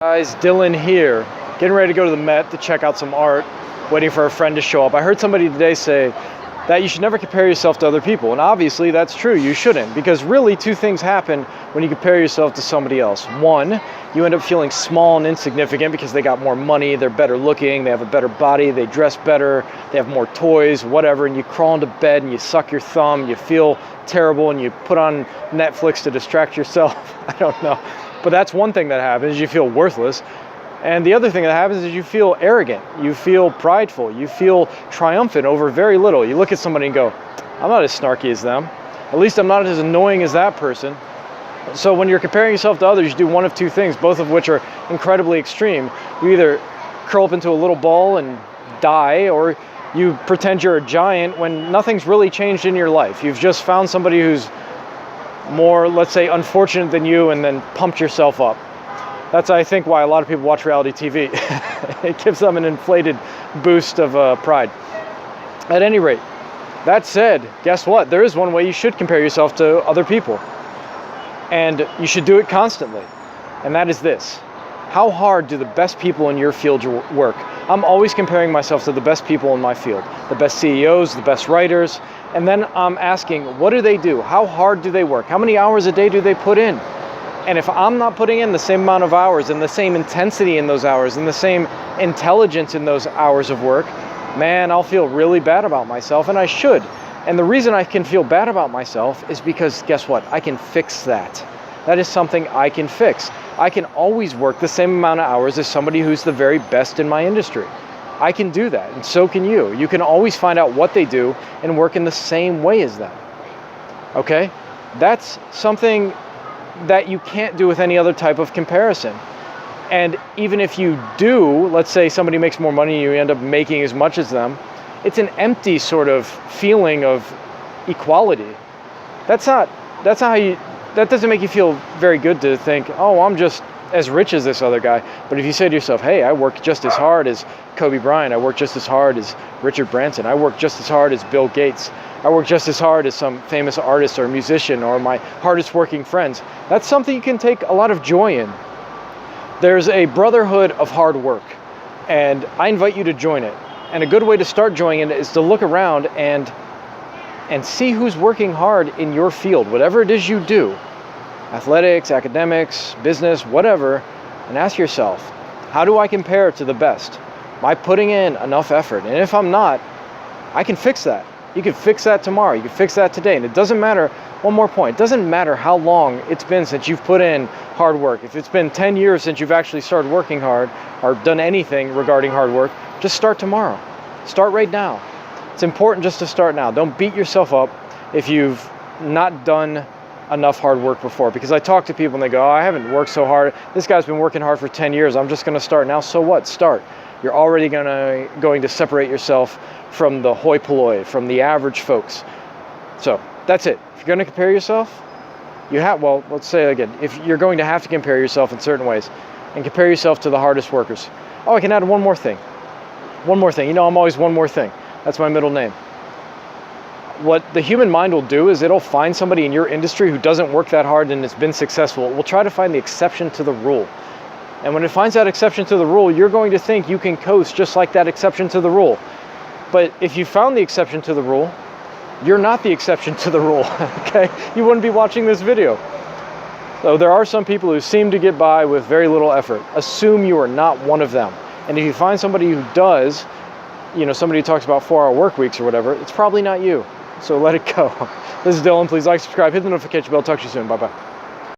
Guys, Dylan here, getting ready to go to the Met to check out some art, waiting for a friend to show up. I heard somebody today say that you should never compare yourself to other people, and obviously that's true, you shouldn't, because really two things happen when you compare yourself to somebody else. One, you end up feeling small and insignificant because they got more money, they're better looking, they have a better body, they dress better, they have more toys, whatever, and you crawl into bed and you suck your thumb, you feel terrible, and you put on Netflix to distract yourself. I don't know. But that's one thing that happens, you feel worthless. And the other thing that happens is you feel arrogant, you feel prideful, you feel triumphant over very little. You look at somebody and go, I'm not as snarky as them. At least I'm not as annoying as that person. So when you're comparing yourself to others, you do one of two things, both of which are incredibly extreme. You either curl up into a little ball and die, or you pretend you're a giant when nothing's really changed in your life. You've just found somebody who's more, let's say, unfortunate than you, and then pumped yourself up. That's, I think, why a lot of people watch reality TV. It gives them an inflated boost of pride. At any rate, that said, guess what? There is one way you should compare yourself to other people. And you should do it constantly. And that is this. How hard do the best people in your field work? I'm always comparing myself to the best people in my field. The best CEOs, the best writers. And then I'm asking, what do they do? How hard do they work? How many hours a day do they put in? And if I'm not putting in the same amount of hours and the same intensity in those hours and the same intelligence in those hours of work, man, I'll feel really bad about myself, and I should. And the reason I can feel bad about myself is because, guess what? I can fix that. That is something I can fix. I can always work the same amount of hours as somebody who's the very best in my industry. I can do that, and so can you. You can always find out what they do and work in the same way as them. Okay? That's something that you can't do with any other type of comparison. And even if you do, let's say somebody makes more money and you end up making as much as them, it's an empty sort of feeling of equality. That doesn't make you feel very good to think, oh, I'm just as rich as this other guy. But if you say to yourself, hey, I work just as hard as Kobe Bryant, I work just as hard as Richard Branson, I work just as hard as Bill Gates, I work just as hard as some famous artist or musician or my hardest working friends, that's something you can take a lot of joy in. There's a brotherhood of hard work, and I invite you to join it. And a good way to start joining it is to look around and see who's working hard in your field, whatever it is you do, athletics, academics, business, whatever, and ask yourself, how do I compare to the best? Am I putting in enough effort? And if I'm not, I can fix that. You can fix that tomorrow. You can fix that today. And it doesn't matter, one more point, it doesn't matter how long it's been since you've put in hard work. If it's been 10 years since you've actually started working hard or done anything regarding hard work, just start tomorrow. Start right now. It's important just to start now. Don't beat yourself up if you've not done enough hard work before. Because I talk to people and they go, oh, I haven't worked so hard. This guy's been working hard for 10 years. I'm just going to start now. So what? Start. You're already going to separate yourself from the hoi polloi, from the average folks. So that's it. If you're going to compare yourself, well, let's say it again. If you're going to have to compare yourself in certain ways, and compare yourself to the hardest workers. Oh, I can add one more thing. One more thing. You know, I'm always one more thing. That's my middle name. What the human mind will do is it'll find somebody in your industry who doesn't work that hard and has been successful. It will try to find the exception to the rule. And when it finds that exception to the rule, you're going to think you can coast just like that exception to the rule. But if you found the exception to the rule, you're not the exception to the rule, okay? You wouldn't be watching this video. So there are some people who seem to get by with very little effort. Assume you are not one of them. And if you find somebody who does, you know, somebody who talks about 4-hour work weeks or whatever, it's probably not you. So let it go. This is Dylan. Please like, subscribe, hit the notification bell. Talk to you soon. Bye-bye.